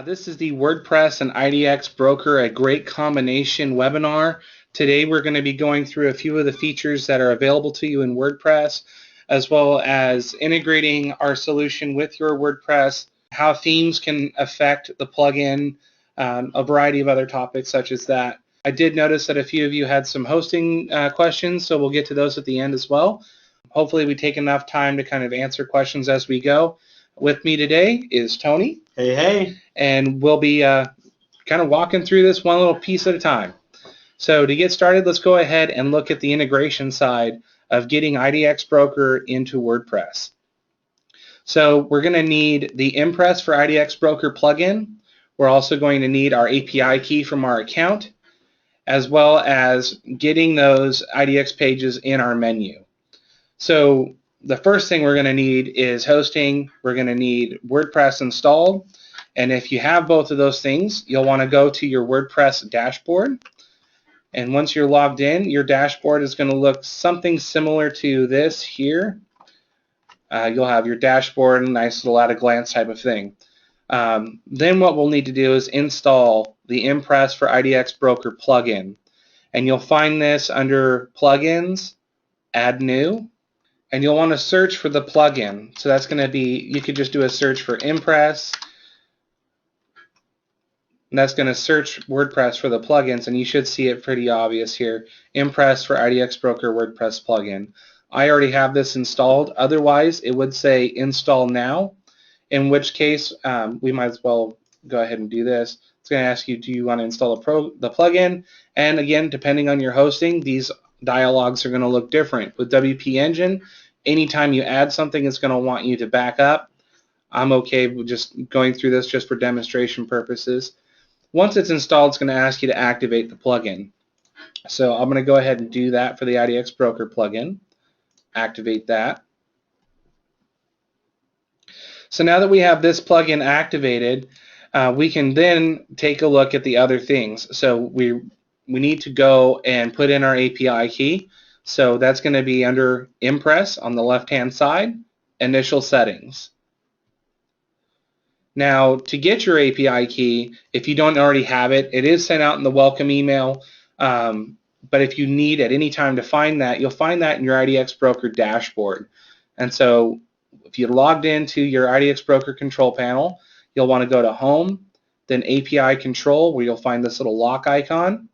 This is the WordPress and IDX Broker, a great combination webinar. Today we're going to be going through a few of the features that are available to you in WordPress, as well as integrating our solution with your WordPress, how themes can affect the plugin, a variety of other topics such as that. I did notice that a few of you had some hosting questions, so we'll get to those at the end as well. Hopefully we take enough time to kind of answer questions as we go. With me today is Tony. Hey, hey. And we'll be kind of walking through this one little piece at a time. So to get started, let's go ahead and look at the integration side of getting IDX Broker into WordPress. So we're going to need the Impress for IDX Broker plugin. We're also going to need our API key from our account, as well as getting those IDX pages in our menu. So the first thing we're going to need is hosting. We're going to need WordPress installed. And if you have both of those things, you'll want to go to your WordPress dashboard. And once you're logged in, your dashboard is going to look something similar to this here. You'll have your dashboard, a nice little at-a-glance type of thing. Then what we'll need to do is install the Impress for IDX Broker plugin. And you'll find this under Plugins, Add New. And you'll want to search for the plugin. So that's going to be, you could just do a search for Impress. And that's going to search WordPress for the plugins, and you should see it pretty obvious here. Impress for IDX Broker WordPress plugin. I already have this installed. Otherwise, it would say install now, in which case we might as well go ahead and do this. It's going to ask you, do you want to install the plugin? And again, depending on your hosting, these dialogues are going to look different. With WP Engine, anytime you add something, it's going to want you to back up. I'm okay with just going through this just for demonstration purposes. Once it's installed, it's going to ask you to activate the plugin. So I'm going to go ahead and do that for the IDX Broker plugin. Activate that. So now that we have this plugin activated, we can then take a look at the other things. So we need to go and put in our API key. So that's going to be under Impress on the left-hand side, Initial Settings. Now, to get your API key, if you don't already have it, it is sent out in the welcome email. But if you need at any time to find that, you'll find that in your IDX Broker dashboard. And so if you logged into your IDX Broker control panel, you'll want to go to Home, then API Control, where you'll find this little lock icon.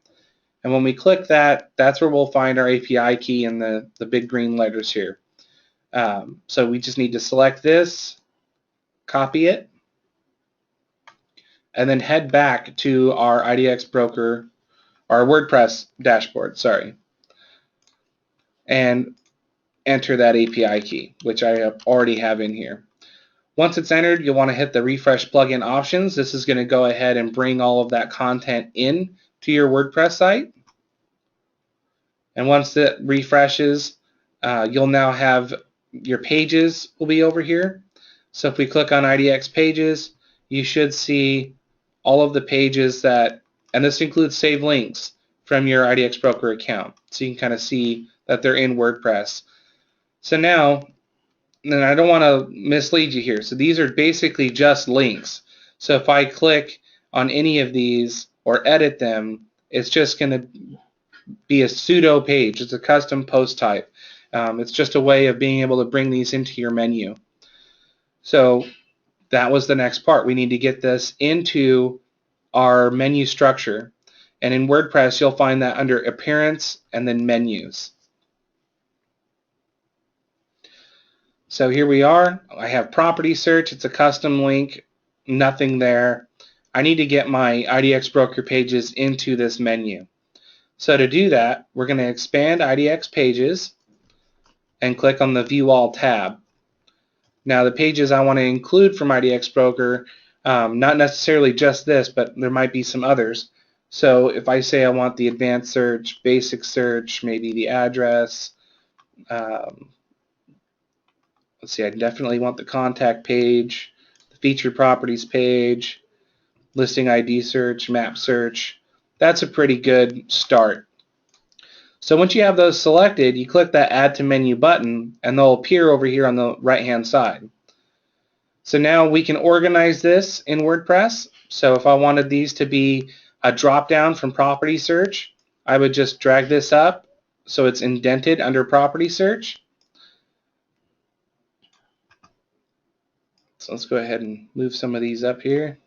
And when we click that, that's where we'll find our API key in the big green letters here. So we just need to select this, copy it, and then head back to our IDX Broker, our WordPress dashboard, and enter that API key, which I already have in here. Once it's entered, you'll want to hit the refresh plugin options. This is going to go ahead and bring all of that content in to your WordPress site. And once it refreshes, you'll now have your pages will be over here. So if we click on IDX pages, you should see all of the pages that, and this includes saved links from your IDX Broker account. So you can kind of see that they're in WordPress. So now, and I don't want to mislead you here. So these are basically just links. So if I click on any of these or edit them, it's just going to be a pseudo page. It's a custom post type. It's just a way of being able to bring these into your menu. So that was the next part. We need to get this into our menu structure. And in WordPress, you'll find that under Appearance and then Menus. So here we are. I have Property Search. It's a custom link. Nothing there. I need to get my IDX Broker pages into this menu. So to do that, we're going to expand IDX Pages and click on the View All tab. Now the pages I want to include from IDX Broker, not necessarily just this, but there might be some others. So if I say I want the advanced search, basic search, maybe the address, let's see, I definitely want the contact page, the featured properties page, listing ID search, map search. That's a pretty good start. So once you have those selected, you click that Add to Menu button, and they'll appear over here on the right-hand side. So now we can organize this in WordPress. So if I wanted these to be a drop down from property search, I would just drag this up so it's indented under property search. So let's go ahead and move some of these up here.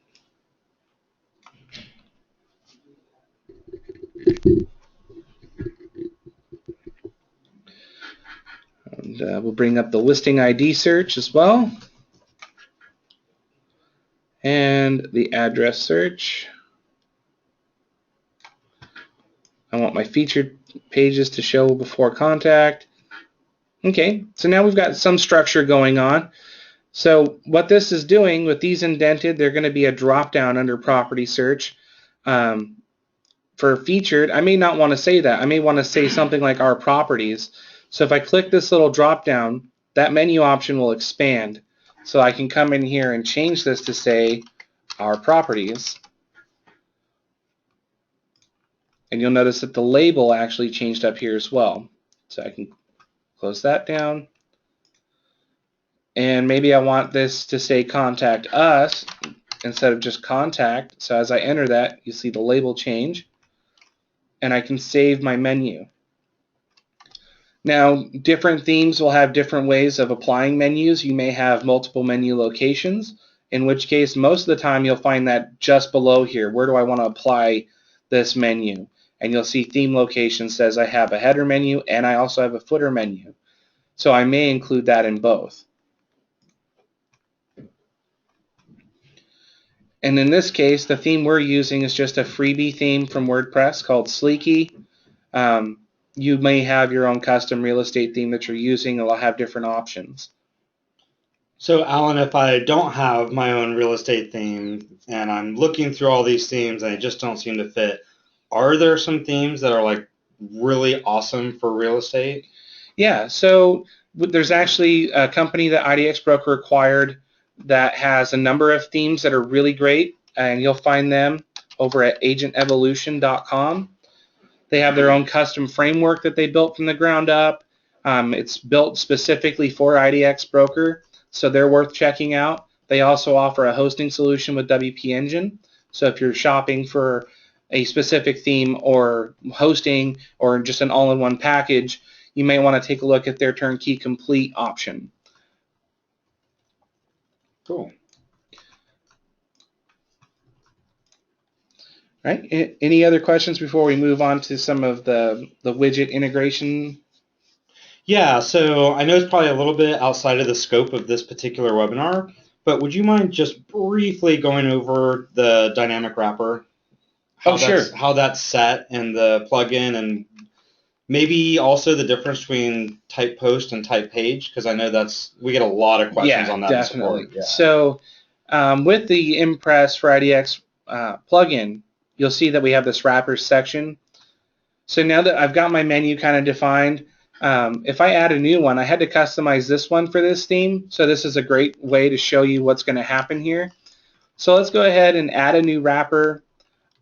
And we'll bring up the listing ID search as well. And the address search. I want my featured pages to show before contact. Okay, so now we've got some structure going on. So what this is doing with these indented, they're going to be a drop down under property search. For featured, I may not want to say that. I may want to say something like our properties. So if I click this little drop down, that menu option will expand. So I can come in here and change this to say our properties. And you'll notice that the label actually changed up here as well. So I can close that down. And maybe I want this to say contact us instead of just contact. So as I enter that, you see the label change. And I can save my menu. Now, different themes will have different ways of applying menus. You may have multiple menu locations, in which case most of the time you'll find that just below here. Where do I want to apply this menu? And you'll see theme location says I have a header menu and I also have a footer menu. So I may include that in both. And in this case, the theme we're using is just a freebie theme from WordPress called Sleeky. You may have your own custom real estate theme that you're using. It'll have different options. So Alan, if I don't have my own real estate theme and I'm looking through all these themes and they just don't seem to fit, are there some themes that are like really awesome for real estate? Yeah, so there's actually a company that IDX Broker acquired that has a number of themes that are really great, and you'll find them over at agentevolution.com. They have their own custom framework that they built from the ground up. It's built specifically for IDX Broker, so they're worth checking out. They also offer a hosting solution with WP Engine. So if you're shopping for a specific theme or hosting or just an all-in-one package, you may want to take a look at their turnkey complete option. Cool. All right. Any other questions before we move on to some of the widget integration? Yeah, so I know it's probably a little bit outside of the scope of this particular webinar, but would you mind just briefly going over the dynamic wrapper? Sure. How that's set in the plugin, and maybe also the difference between type post and type page, because I know we get a lot of questions on that. Definitely. Yeah. So with the Impress for IDX plugin, you'll see that we have this wrappers section. So now that I've got my menu kind of defined, if I add a new one, I had to customize this one for this theme. So this is a great way to show you what's going to happen here. So let's go ahead and add a new wrapper.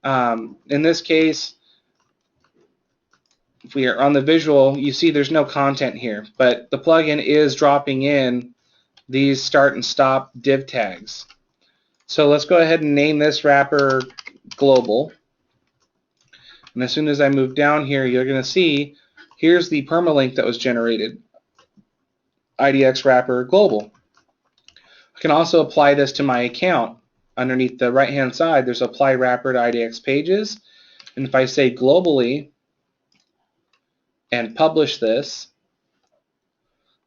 In this case, if we are on the visual, you see there's no content here, but the plugin is dropping in these start and stop div tags. So let's go ahead and name this wrapper global. And as soon as I move down here, you're going to see here's the permalink that was generated. IDX wrapper global. I can also apply this to my account. Underneath the right hand side, there's apply wrapper to IDX pages. And if I say globally and publish this,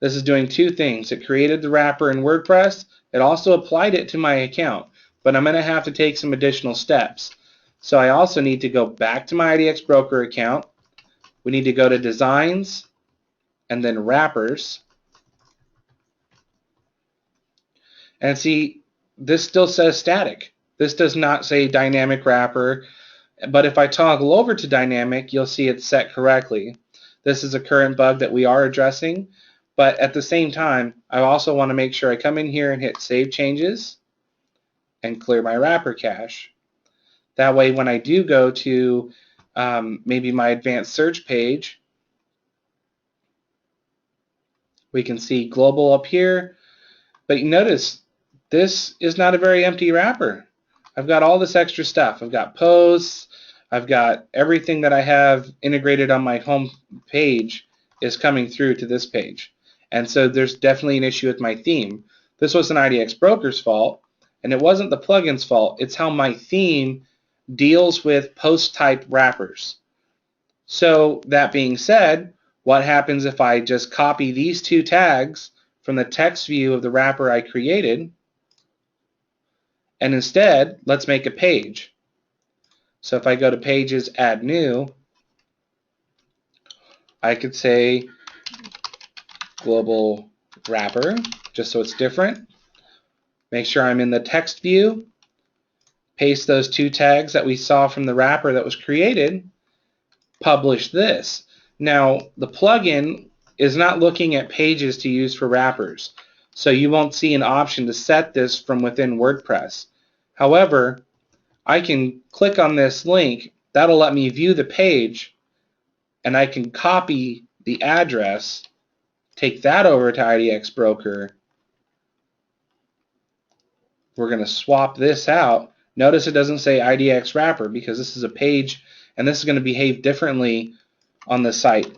this is doing two things. It created the wrapper in WordPress. It also applied it to my account, but I'm going to have to take some additional steps. So I also need to go back to my IDX Broker account. We need to go to Designs and then Wrappers. And see, this still says static. This does not say dynamic wrapper, but if I toggle over to dynamic, you'll see it's set correctly. This is a current bug that we are addressing, but at the same time, I also want to make sure I come in here and hit Save Changes and clear my wrapper cache. That way, when I do go to maybe my advanced search page, we can see global up here, but you notice this is not a very empty wrapper. I've got all this extra stuff. I've got posts. I've got everything that I have integrated on my home page is coming through to this page. And so there's definitely an issue with my theme. This was an IDX Broker's fault, and it wasn't the plugin's fault. It's how my theme deals with post type wrappers. So that being said, what happens if I just copy these two tags from the text view of the wrapper I created, and instead, let's make a page. So if I go to Pages, Add New, I could say Global Wrapper, just so it's different. Make sure I'm in the text view. Paste those two tags that we saw from the wrapper that was created. Publish this. Now, the plugin is not looking at pages to use for wrappers, so you won't see an option to set this from within WordPress. However, I can click on this link. That'll let me view the page, and I can copy the address, take that over to IDX Broker. We're going to swap this out. Notice it doesn't say IDX Wrapper because this is a page, and this is going to behave differently on the site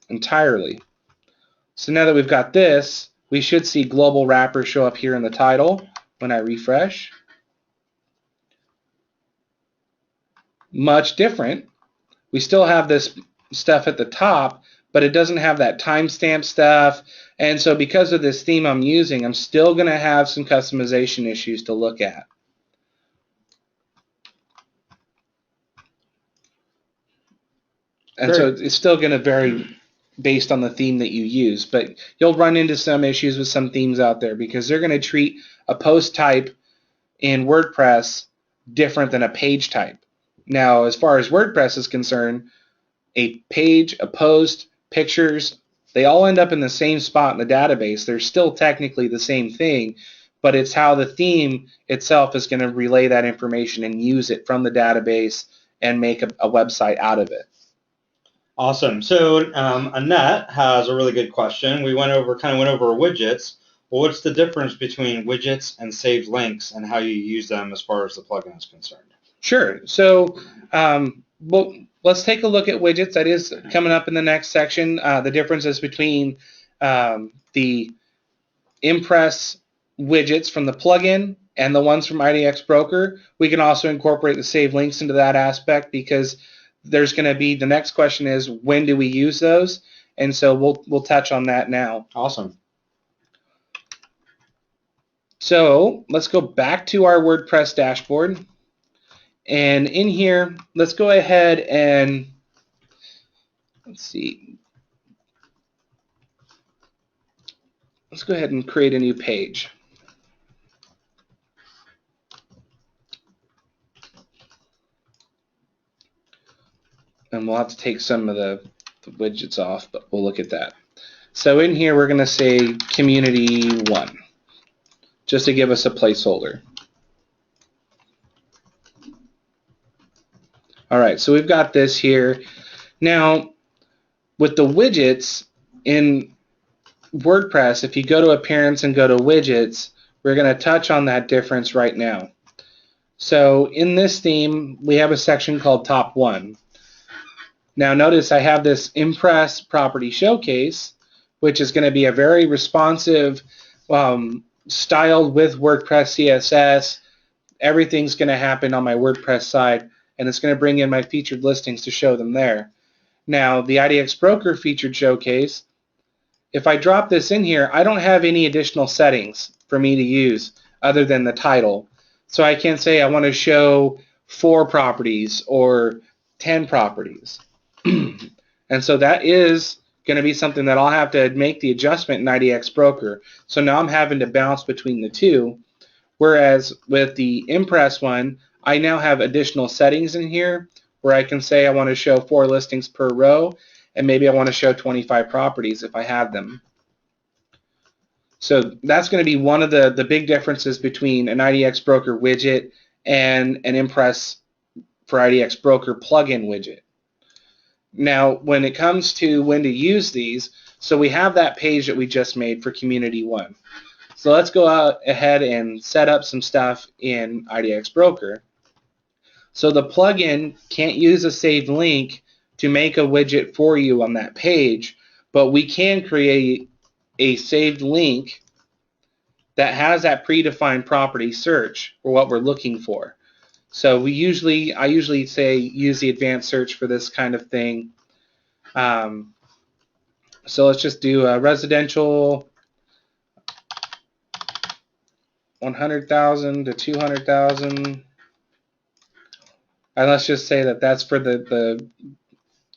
entirely. So now that we've got this, we should see Global Wrapper show up here in the title when I refresh. Much different. We still have this stuff at the top, but it doesn't have that timestamp stuff. And so because of this theme I'm using, I'm still going to have some customization issues to look at. And so it's still going to vary based on the theme that you use, but you'll run into some issues with some themes out there because they're going to treat a post type in WordPress different than a page type. Now, as far as WordPress is concerned, a page, a post, pictures, they all end up in the same spot in the database. They're still technically the same thing, but it's how the theme itself is going to relay that information and use it from the database and make a website out of it. Awesome. So Annette has a really good question. We kind of went over widgets. Well, what's the difference between widgets and saved links and how you use them as far as the plugin is concerned? Sure. So let's take a look at widgets. That is coming up in the next section. The differences between the Impress widgets from the plugin and the ones from IDX Broker. We can also incorporate the saved links into that aspect because there's going to be, the next question is, when do we use those? And so we'll touch on that now. Awesome. So let's go back to our WordPress dashboard. And in here, let's go ahead and, let's see. Let's go ahead and create a new page. And we'll have to take some of the widgets off, but we'll look at that. So in here, we're going to say Community 1, just to give us a placeholder. All right, so we've got this here. Now, with the widgets in WordPress, if you go to Appearance and go to Widgets, we're going to touch on that difference right now. So in this theme, we have a section called Top 1. Now notice I have this Impress Property Showcase, which is going to be a very responsive, styled with WordPress CSS. Everything's going to happen on my WordPress side, and it's going to bring in my featured listings to show them there. Now the IDX Broker Featured Showcase, if I drop this in here, I don't have any additional settings for me to use other than the title. So I can't say I want to show 4 properties or 10 properties. And so that is going to be something that I'll have to make the adjustment in IDX Broker. So now I'm having to bounce between the two. Whereas with the Impress one, I now have additional settings in here where I can say I want to show 4 listings per row, and maybe I want to show 25 properties if I have them. So that's going to be one of the big differences between an IDX Broker widget and an Impress for IDX Broker plugin widget. Now, when it comes to when to use these, so we have that page that we just made for Community 1. So let's go out ahead and set up some stuff in IDX Broker. So the plugin can't use a saved link to make a widget for you on that page, but we can create a saved link that has that predefined property search for what we're looking for. So I usually say use the advanced search for this kind of thing. So let's just do a residential 100,000 to 200,000, and let's just say that that's for the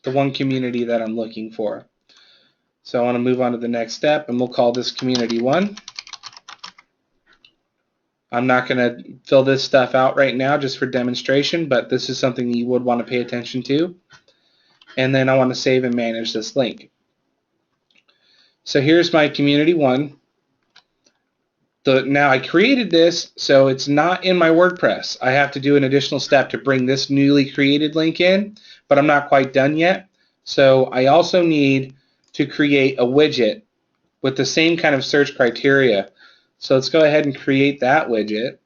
one community that I'm looking for. So I want to move on to the next step, and we'll call this community 1. I'm not going to fill this stuff out right now just for demonstration, but this is something you would want to pay attention to. And then I want to save and manage this link. So here's my community 1. Now I created this, so it's not in my WordPress. I have to do an additional step to bring this newly created link in, but I'm not quite done yet. So I also need to create a widget with the same kind of search criteria. So let's go ahead and create that widget.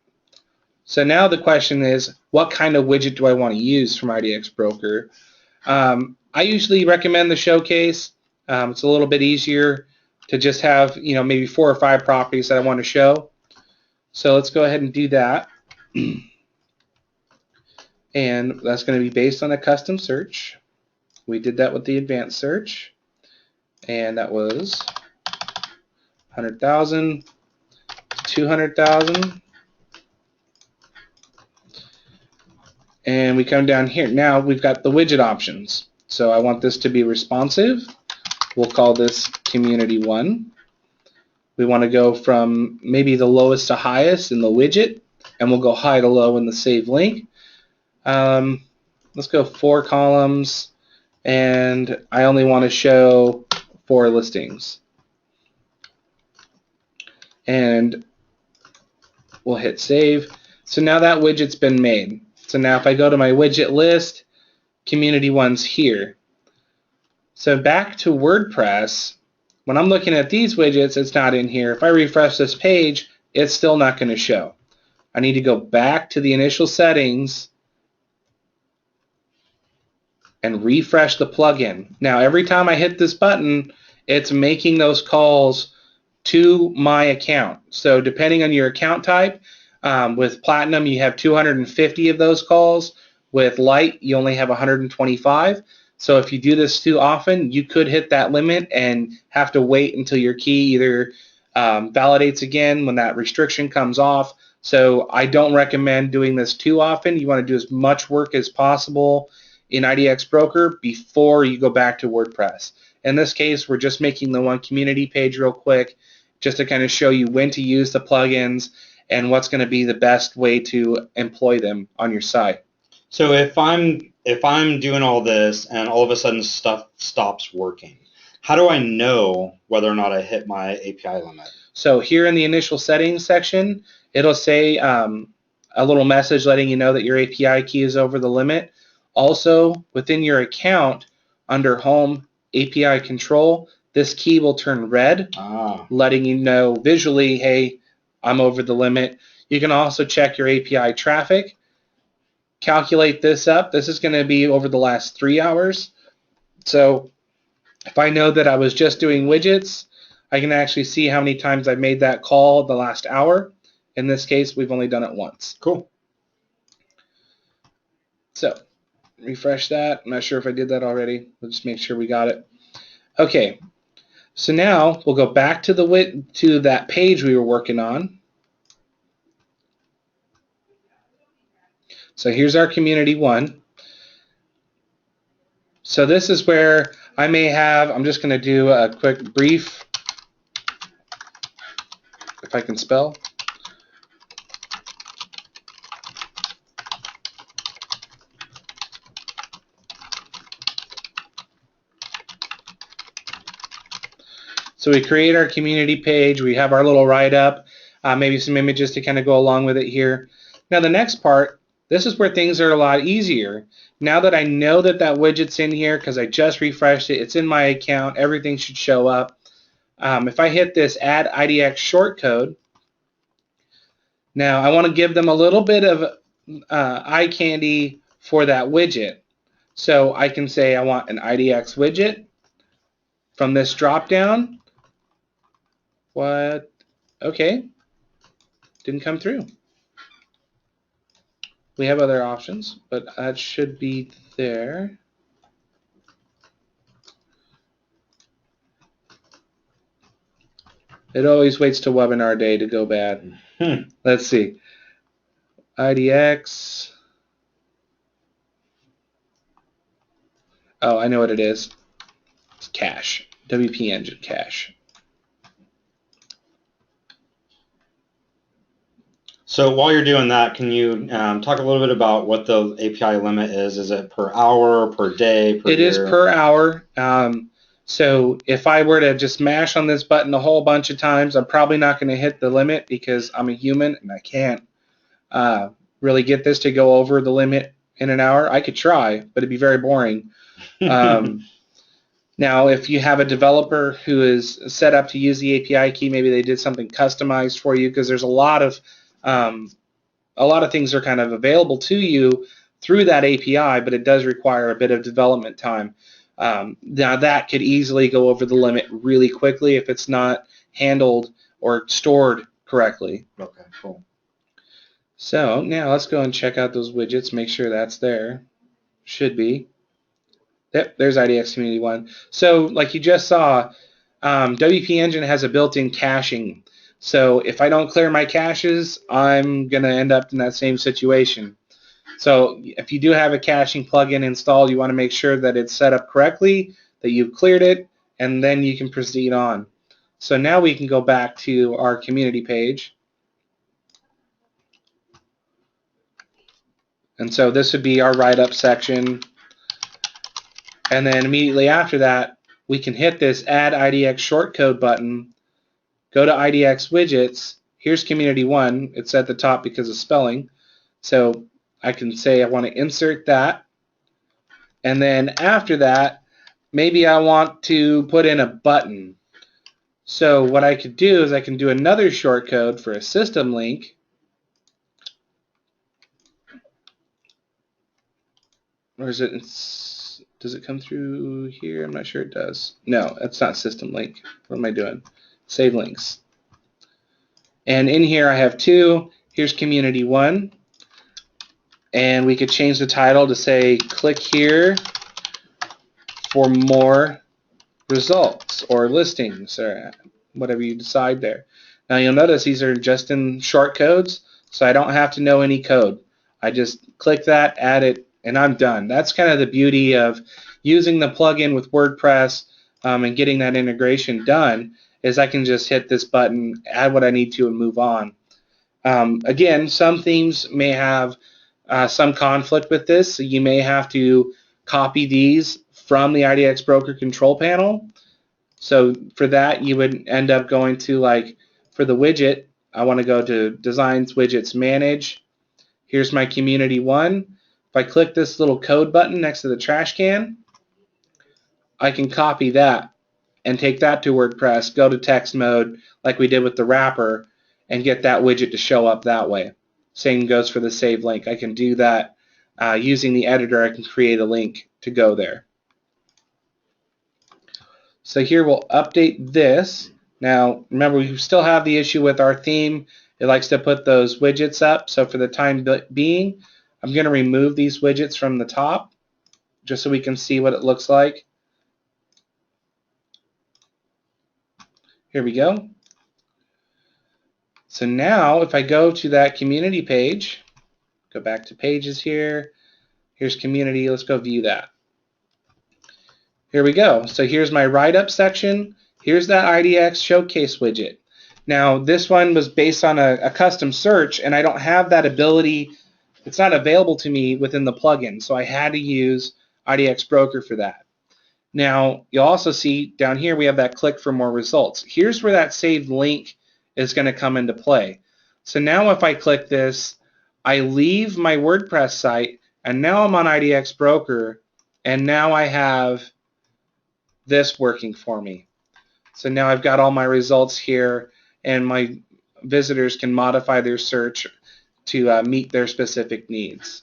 So now the question is, what kind of widget do I want to use from IDX Broker? I usually recommend the showcase. It's a little bit easier to just have, maybe 4 or 5 properties that I want to show. So let's go ahead and do that. And that's going to be based on a custom search. We did that with the advanced search. And that was 100,000 to 200,000. And we come down here. Now we've got the widget options. So I want this to be responsive. We'll call this community 1. We want to go from maybe the lowest to highest in the widget, and we'll go high to low in the save link. Let's go 4 columns, and I only want to show 4 listings. And we'll hit save. So now that widget's been made. So now if I go to my widget list, community 1's here. So back to WordPress, when I'm looking at these widgets, it's not in here. If I refresh this page, it's still not going to show. I need to go back to the initial settings and refresh the plugin. Now every time I hit this button, it's making those calls to my account. So depending on your account type, with Platinum you have 250 of those calls. With Light you only have 125. So if you do this too often, you could hit that limit and have to wait until your key either validates again when that restriction comes off. So I don't recommend doing this too often. You want to do as much work as possible in IDX Broker before you go back to WordPress. In this case, we're just making the one community page real quick just to kind of show you when to use the plugins and what's going to be the best way to employ them on your site. So if I'm doing all this and all of a sudden stuff stops working, how do I know whether or not I hit my API limit? So here in the initial settings section, it'll say a little message letting you know that your API key is over the limit. Also, within your account, under Home API Control, this key will turn red, letting you know visually, hey, I'm over the limit. You can also check your API traffic. Calculate this up. This is going to be over the last 3 hours. So if I know that I was just doing widgets, I can actually see how many times I've made that call the last hour. In this case, we've only done it once. Cool. So refresh that. I'm not sure if I did that already. We'll just make sure we got it. Okay. So now we'll go back to that page we were working on. So here's our community 1. So this is where I may have, I'm just going to do a quick brief, if I can spell. So we create our community page, we have our little write-up, maybe some images to kind of go along with it here. Now the next part, this is where things are a lot easier. Now that I know that that widget's in here because I just refreshed it, it's in my account, everything should show up. If I hit this Add IDX shortcode, Now I want to give them a little bit of eye candy for that widget. So I can say I want an IDX widget from this drop down. What? Okay, didn't come through. We have other options, but that should be there. It always waits till webinar day to go bad. Let's see. IDX. Oh, I know what it is. It's cache. WP Engine cache. So while you're doing that, can you talk a little bit about what the API limit is? Is it per hour, per day, per year? It is per hour. So if I were to just mash on this button a whole bunch of times, I'm probably not going to hit the limit because I'm a human and I can't really get this to go over the limit in an hour. I could try, but it'd be very boring. Now, if you have a developer who is set up to use the API key, maybe they did something customized for you, because there's a lot of things are kind of available to you through that API, but it does require a bit of development time. Now that could easily go over the limit really quickly if it's not handled or stored correctly. Okay, cool. So now let's go and check out those widgets, make sure that's there. Should be. Yep, there's IDX Community 1. So like you just saw, WP Engine has a built-in caching. So if I don't clear my caches, I'm going to end up in that same situation. So if you do have a caching plugin installed, you want to make sure that it's set up correctly, that you've cleared it, and then you can proceed on. So now we can go back to our community page. And so this would be our write-up section. And then immediately after that, we can hit this Add IDX Shortcode button, go to IDX Widgets. Here's Community 1. It's at the top because of spelling. So I can say I want to insert that. And then after that, maybe I want to put in a button. So what I could do is I can do another shortcode for a system link. Or is it, does it come through here? I'm not sure it does. No, that's not system link. What am I doing? Save links. And in here I have two. Here's Community 1. And we could change the title to say, click here for more results or listings or whatever you decide there. Now you'll notice these are just in short codes, so I don't have to know any code. I just click that, add it, and I'm done. That's kind of the beauty of using the plugin with WordPress and getting that integration done, is I can just hit this button, add what I need to, and move on. Again, some themes may have some conflict with this, so you may have to copy these from the IDX Broker control panel. So for that, you would end up going to, like, for the widget, I want to go to Designs, Widgets, Manage. Here's my Community 1. If I click this little code button next to the trash can, I can copy that and take that to WordPress, go to text mode like we did with the wrapper, and get that widget to show up that way. Same goes for the save link. I can do that using the editor. I can create a link to go there. So here we'll update this. Now remember, we still have the issue with our theme. It likes to put those widgets up. So for the time being, I'm going to remove these widgets from the top just so we can see what it looks like. Here we go. So now if I go to that community page, go back to pages here, here's community, let's go view that. Here we go. So here's my write-up section. Here's that IDX showcase widget. Now this one was based on a custom search, and I don't have that ability. It's not available to me within the plugin, so I had to use IDX Broker for that. Now you'll also see down here we have that click for more results. Here's where that saved link is going to come into play. So now if I click this, I leave my WordPress site, and now I'm on IDX Broker, and now I have this working for me. So now I've got all my results here, and my visitors can modify their search to meet their specific needs.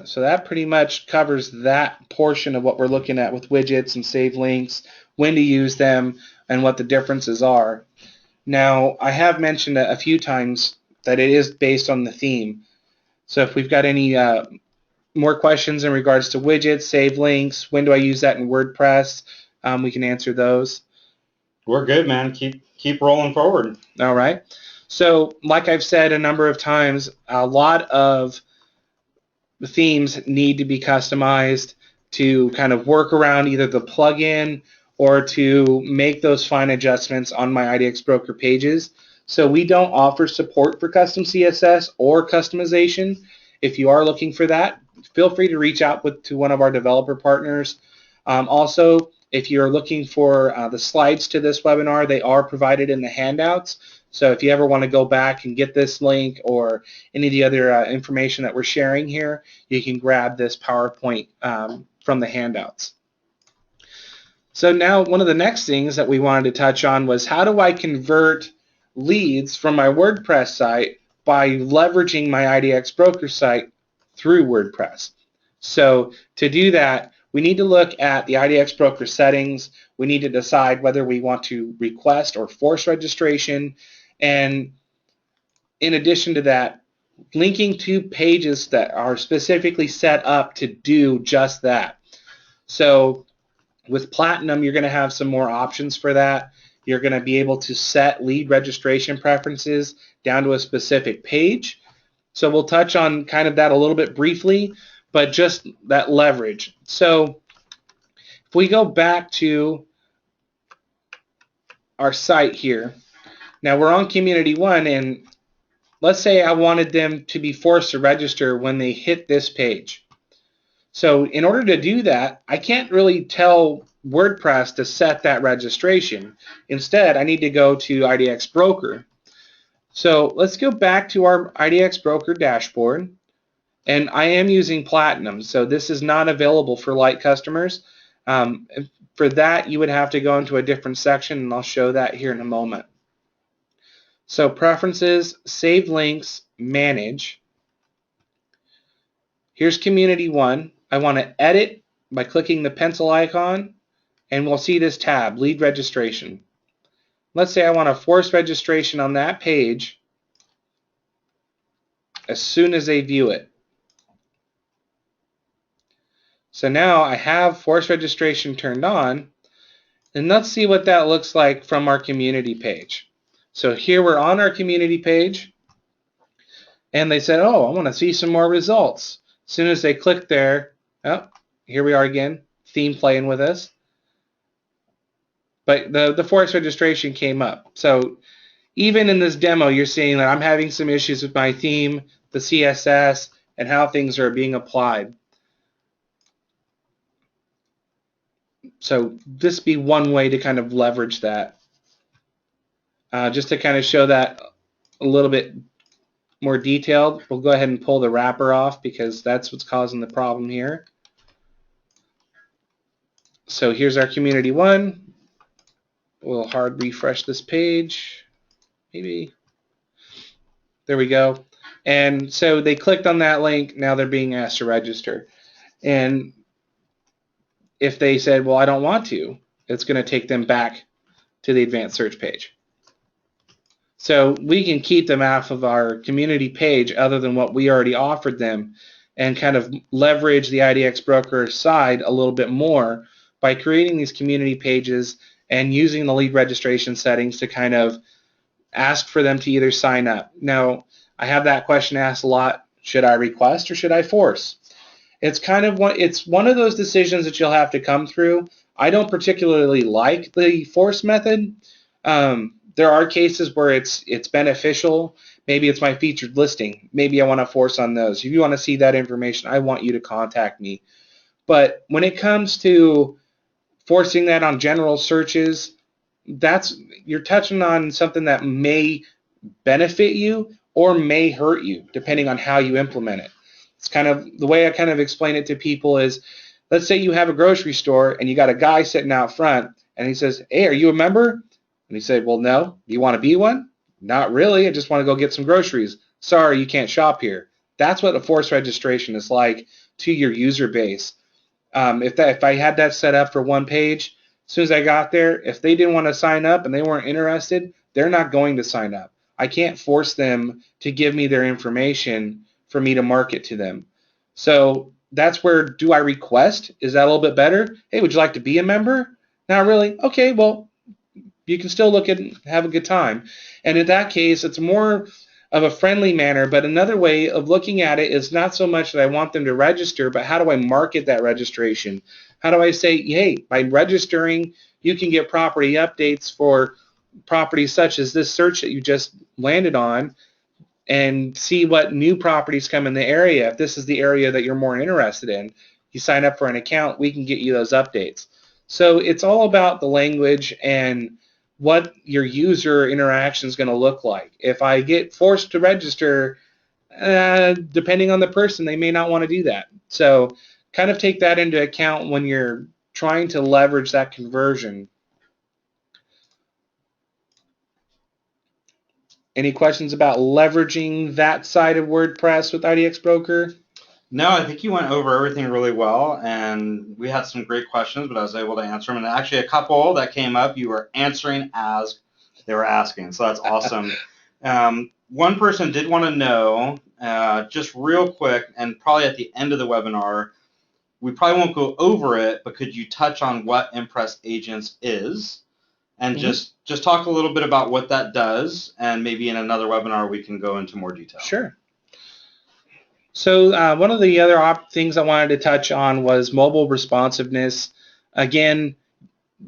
So that pretty much covers that portion of what we're looking at with widgets and save links, when to use them, and what the differences are. Now, I have mentioned a few times that it is based on the theme. So if we've got any more questions in regards to widgets, save links, when do I use that in WordPress, we can answer those. We're good, man. Keep rolling forward. All right. So like I've said a number of times, a lot of the themes need to be customized to kind of work around either the plugin or to make those fine adjustments on my IDX Broker pages. So we don't offer support for custom CSS or customization. If you are looking for that, feel free to reach out to one of our developer partners. Also, if you're looking for the slides to this webinar, they are provided in the handouts. So if you ever want to go back and get this link or any of the other information that we're sharing here, you can grab this PowerPoint from the handouts. So now one of the next things that we wanted to touch on was, how do I convert leads from my WordPress site by leveraging my IDX Broker site through WordPress? So to do that, we need to look at the IDX Broker settings. We need to decide whether we want to request or force registration. And in addition to that, linking to pages that are specifically set up to do just that. So with Platinum, you're going to have some more options for that. You're going to be able to set lead registration preferences down to a specific page. So we'll touch on kind of that a little bit briefly, but just that leverage. So if we go back to our site here, now we're on Community 1, and let's say I wanted them to be forced to register when they hit this page. So in order to do that, I can't really tell WordPress to set that registration. Instead, I need to go to IDX Broker. So let's go back to our IDX Broker dashboard, and I am using Platinum, so this is not available for light customers. For that, you would have to go into a different section, and I'll show that here in a moment. So Preferences, Save Links, Manage. Here's Community 1. I want to edit by clicking the pencil icon, and we'll see this tab, Lead Registration. Let's say I want to force registration on that page as soon as they view it. So now I have force registration turned on, and let's see what that looks like from our community page. So here we're on our community page, and they said, oh, I want to see some more results. As soon as they click there, oh, here we are again, theme playing with us. But the force registration came up. So even in this demo, you're seeing that I'm having some issues with my theme, the CSS, and how things are being applied. So this would be one way to kind of leverage that. Just to kind of show that a little bit more detailed, we'll go ahead and pull the wrapper off because that's what's causing the problem here. So here's our Community 1. We'll hard refresh this page. Maybe. There we go. And so they clicked on that link. Now they're being asked to register. And if they said, well, I don't want to, it's going to take them back to the advanced search page. So we can keep them off of our community page other than what we already offered them, and kind of leverage the IDX Broker side a little bit more by creating these community pages and using the lead registration settings to kind of ask for them to either sign up. Now, I have that question asked a lot, should I request or should I force? It's one of those decisions that you'll have to come through. I don't particularly like the force method. There are cases where it's beneficial. Maybe it's my featured listing. Maybe I want to force on those. If you want to see that information, I want you to contact me. But when it comes to forcing that on general searches, you're touching on something that may benefit you or may hurt you, depending on how you implement it. It's kind of the way I kind of explain it to people is, let's say you have a grocery store and you got a guy sitting out front And he says, hey, are you a member? And he said, well, no. Do you want to be one? Not really. I just want to go get some groceries. Sorry, you can't shop here. That's what a forced registration is like to your user base. If I had that set up for one page, as soon as I got there, if they didn't want to sign up and they weren't interested, they're not going to sign up. I can't force them to give me their information for me to market to them. So that's where, do I request? Is that a little bit better? Hey, would you like to be a member? Not really. Okay, well, you can still look at and have a good time. And in that case, it's more of a friendly manner, but another way of looking at it is not so much that I want them to register, but how do I market that registration? How do I say, hey, by registering, you can get property updates for properties such as this search that you just landed on, and see what new properties come in the area. If this is the area that you're more interested in, you sign up for an account, we can get you those updates. So it's all about the language and what your user interaction is going to look like. If I get forced to register, depending on the person, they may not want to do that. So kind of take that into account when you're trying to leverage that conversion. Any questions about leveraging that side of WordPress with IDX Broker? No, I think you went over everything really well, and we had some great questions, but I was able to answer them. And actually, a couple that came up, you were answering as they were asking, so that's awesome. One person did want to know, just real quick, and probably at the end of the webinar, we probably won't go over it, but could you touch on what Impress Agents is? And just talk a little bit about what that does, and maybe in another webinar we can go into more detail. Sure. So one of the other things I wanted to touch on was mobile responsiveness. Again,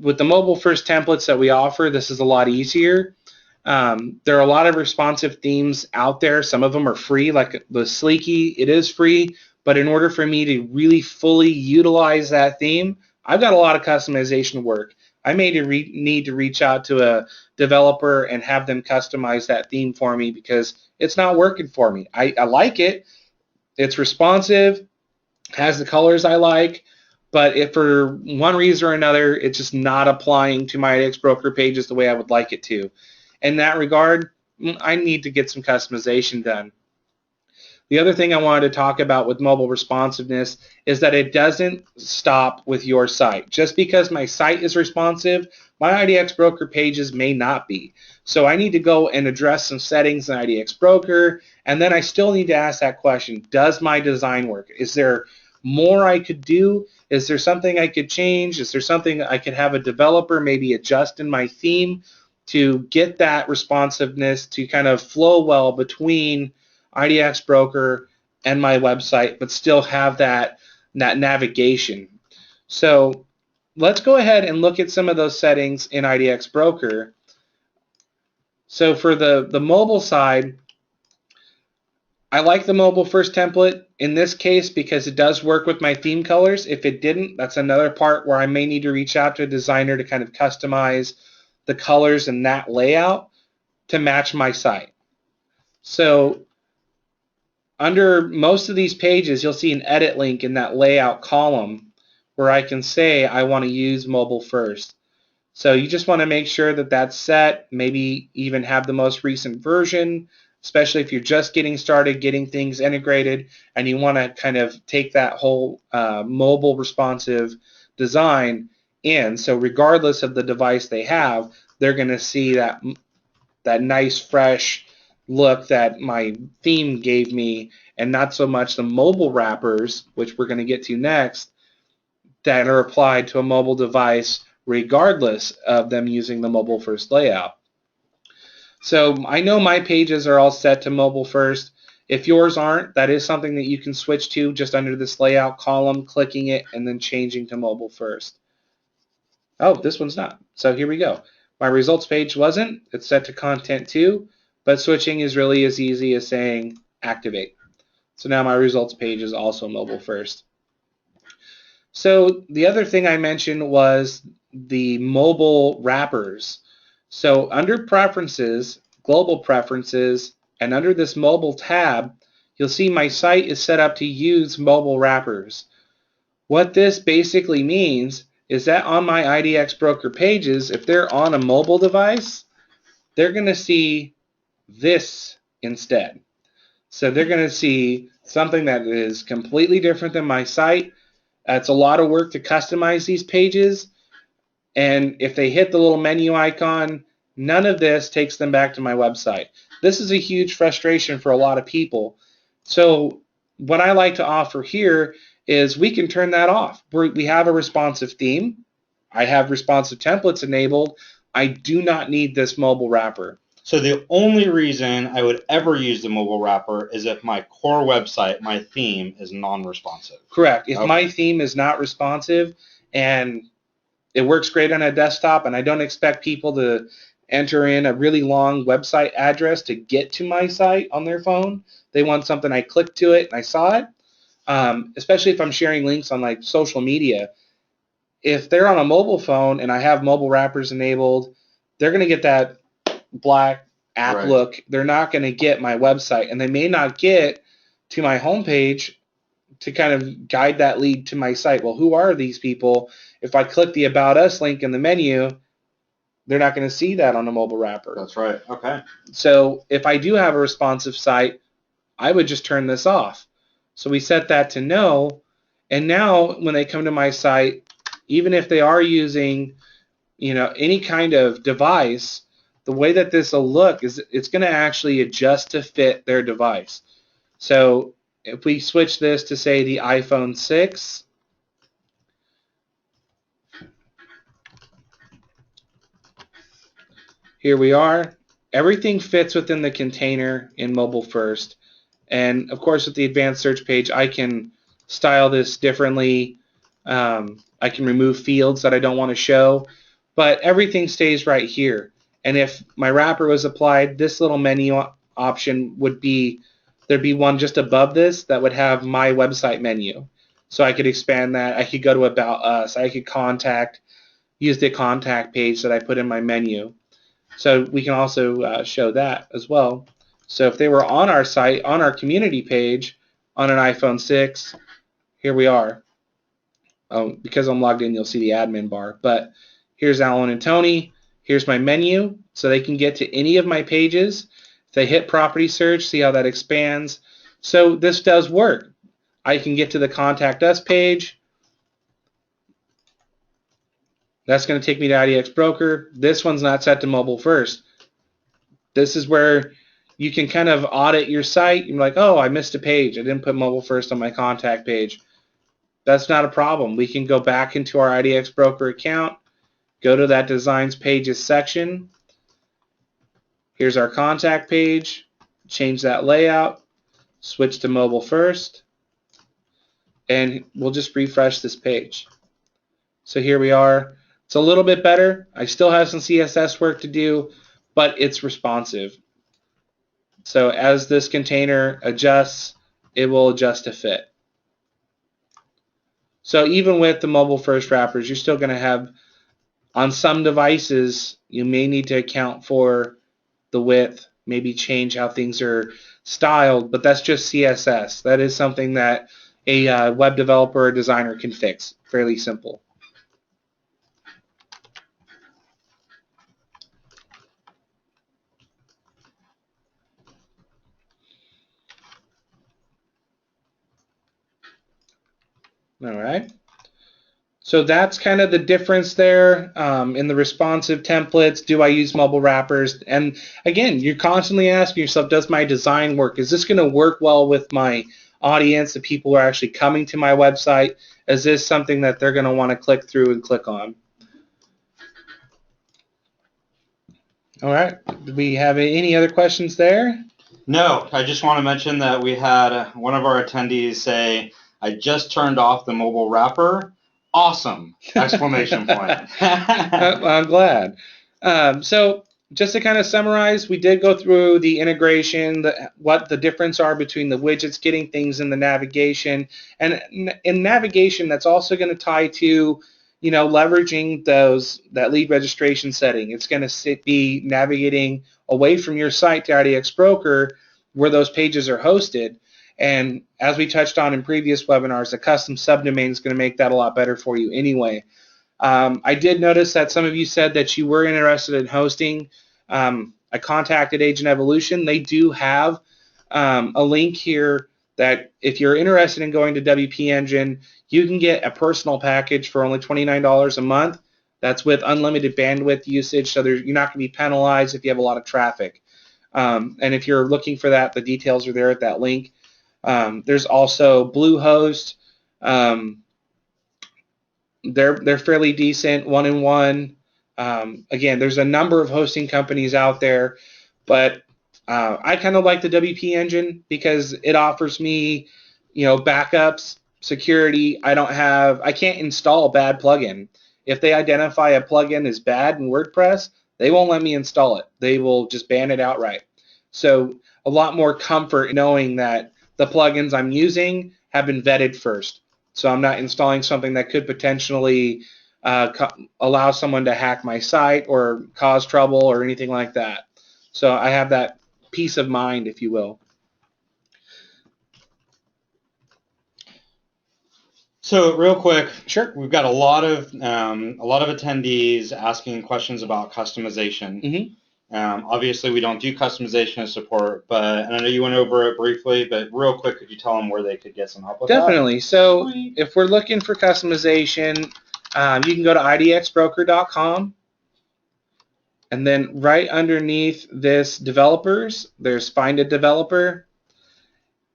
with the mobile first templates that we offer, this is a lot easier. There are a lot of responsive themes out there. Some of them are free, like the Sleeky. It is free, but in order for me to really fully utilize that theme, I've got a lot of customization work. I may need to reach out to a developer and have them customize that theme for me because it's not working for me. I like it. It's responsive, has the colors I like, but if for one reason or another, it's just not applying to my IDX Broker pages the way I would like it to. In that regard, I need to get some customization done. The other thing I wanted to talk about with mobile responsiveness is that it doesn't stop with your site. Just because my site is responsive, my IDX Broker pages may not be. So I need to go and address some settings in IDX Broker, and then I still need to ask that question, does my design work? Is there more I could do? Is there something I could change? Is there something I could have a developer maybe adjust in my theme to get that responsiveness to kind of flow well between IDX Broker and my website, but still have that navigation? So let's go ahead and look at some of those settings in IDX Broker. So for the mobile side, I like the mobile first template in this case because it does work with my theme colors. If it didn't, that's another part where I may need to reach out to a designer to kind of customize the colors and that layout to match my site. So under most of these pages, you'll see an edit link in that layout column where I can say I want to use mobile first. So you just want to make sure that that's set, maybe even have the most recent version, especially if you're just getting started, getting things integrated, and you want to kind of take that whole mobile responsive design in. So regardless of the device they have, they're going to see that nice, fresh look that my theme gave me, and not so much the mobile wrappers, which we're going to get to next, that are applied to a mobile device regardless of them using the mobile first layout. So I know my pages are all set to mobile first. If yours aren't, that is something that you can switch to just under this layout column, clicking it and then changing to mobile first. Oh, this one's not. So here we go. My results page wasn't. It's set to content 2, but switching is really as easy as saying activate. So now my results page is also mobile first. So the other thing I mentioned was the mobile wrappers. So under preferences, global preferences, and under this mobile tab, you'll see my site is set up to use mobile wrappers. What this basically means is that on my IDX Broker pages, if they're on a mobile device, they're going to see this instead. So they're going to see something that is completely different than my site. It's a lot of work to customize these pages. And if they hit the little menu icon, none of this takes them back to my website. This is a huge frustration for a lot of people. So what I like to offer here is we can turn that off. We have a responsive theme. I have responsive templates enabled. I do not need this mobile wrapper. So the only reason I would ever use the mobile wrapper is if my core website, my theme, is non-responsive. Correct. If my theme is not responsive and it works great on a desktop, and I don't expect people to enter in a really long website address to get to my site on their phone. They want something I click to it and I saw it. Especially if I'm sharing links on like social media. If they're on a mobile phone and I have mobile wrappers enabled, they're going to get that black app look. They're not going to get my website, and they may not get to my homepage to kind of guide that lead to my site. Well, who are these people? If I click the About Us link in the menu, they're not going to see that on a mobile wrapper. That's right. Okay. So if I do have a responsive site, I would just turn this off. So we set that to no, and now when they come to my site, even if they are using, any kind of device, the way that this will look is it's going to actually adjust to fit their device. So if we switch this to, say, the iPhone 6, here we are. Everything fits within the container in mobile first. And of course, with the advanced search page, I can style this differently. I can remove fields that I don't want to show, but everything stays right here. And if my wrapper was applied, this little menu option would be, there'd be one just above this that would have my website menu. So I could expand that. I could go to About Us. I could use the contact page that I put in my menu. So we can also show that as well. So if they were on our site, on our community page, on an iPhone 6, here we are. Because I'm logged in, you'll see the admin bar. But here's Alan and Tony. Here's my menu, so they can get to any of my pages. If they hit property search, see how that expands. So this does work. I can get to the Contact Us page. That's going to take me to IDX Broker. This one's not set to mobile first. This is where you can kind of audit your site. You're like, oh, I missed a page. I didn't put mobile first on my contact page. That's not a problem. We can go back into our IDX Broker account, go to that Designs Pages section. Here's our contact page. Change that layout. Switch to mobile first. And we'll just refresh this page. So here we are. It's a little bit better. I still have some CSS work to do, but it's responsive. So as this container adjusts, it will adjust to fit. So even with the mobile first wrappers, you're still going to have, on some devices, you may need to account for the width, maybe change how things are styled, but that's just CSS. That is something that a web developer or designer can fix. Fairly simple. All right. So that's kind of the difference there in the responsive templates. Do I use mobile wrappers? And again, you're constantly asking yourself, does my design work? Is this going to work well with my audience, the people who are actually coming to my website? Is this something that they're going to want to click through and click on? All right. Do we have any other questions there? No, I just want to mention that we had one of our attendees say, I just turned off the mobile wrapper. Awesome! Exclamation point. I'm glad. So just to kind of summarize, we did go through the integration, what the difference are between the widgets, getting things in the navigation, and in navigation, that's also going to tie to, leveraging that lead registration setting. It's going to be navigating away from your site to IDX Broker, where those pages are hosted. And as we touched on in previous webinars, a custom subdomain is going to make that a lot better for you anyway. I did notice that some of you said that you were interested in hosting. I contacted Agent Evolution. They do have a link here that if you're interested in going to WP Engine, you can get a personal package for only $29 a month. That's with unlimited bandwidth usage, so you're not going to be penalized if you have a lot of traffic. And if you're looking for that, the details are there at that link. There's also Bluehost. They're fairly decent, 1-in-1. Again, there's a number of hosting companies out there, but I kind of like the WP Engine because it offers me, backups, security. I can't install a bad plugin. If they identify a plugin as bad in WordPress, they won't let me install it. They will just ban it outright. So a lot more comfort knowing that the plugins I'm using have been vetted first. So I'm not installing something that could potentially allow someone to hack my site or cause trouble or anything like that. So I have that peace of mind, if you will. So real quick, Sure. We've got a lot of attendees asking questions about customization. Mm-hmm. Obviously, we don't do customization and support, and I know you went over it briefly, but real quick, could you tell them where they could get some help with Definitely. that? So if we're looking for customization, you can go to idxbroker.com. And then right underneath this developers, there's find a developer.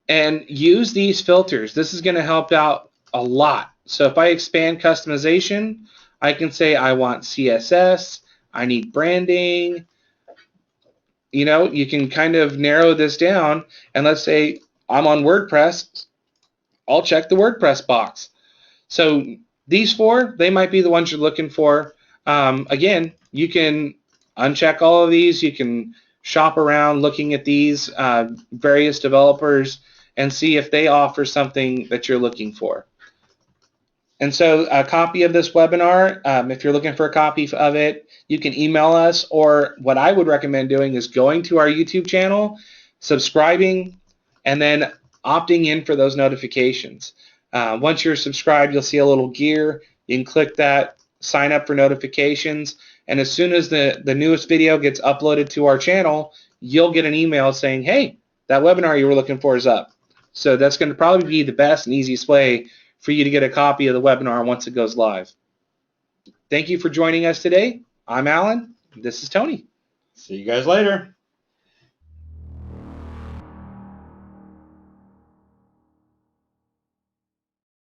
And use these filters. This is going to help out a lot. So if I expand customization, I can say I want CSS, I need branding. You can kind of narrow this down. And let's say I'm on WordPress. I'll check the WordPress box. So these four, they might be the ones you're looking for. Again, you can uncheck all of these. You can shop around looking at these various developers and see if they offer something that you're looking for. And so a copy of this webinar, if you're looking for a copy of it, you can email us, or what I would recommend doing is going to our YouTube channel, subscribing, and then opting in for those notifications. Once you're subscribed, you'll see a little gear. You can click that, sign up for notifications, and as soon as the newest video gets uploaded to our channel, you'll get an email saying, hey, that webinar you were looking for is up. So that's going to probably be the best and easiest way for you to get a copy of the webinar once it goes live. Thank you for joining us today. I'm Alan. This is Tony. See you guys later.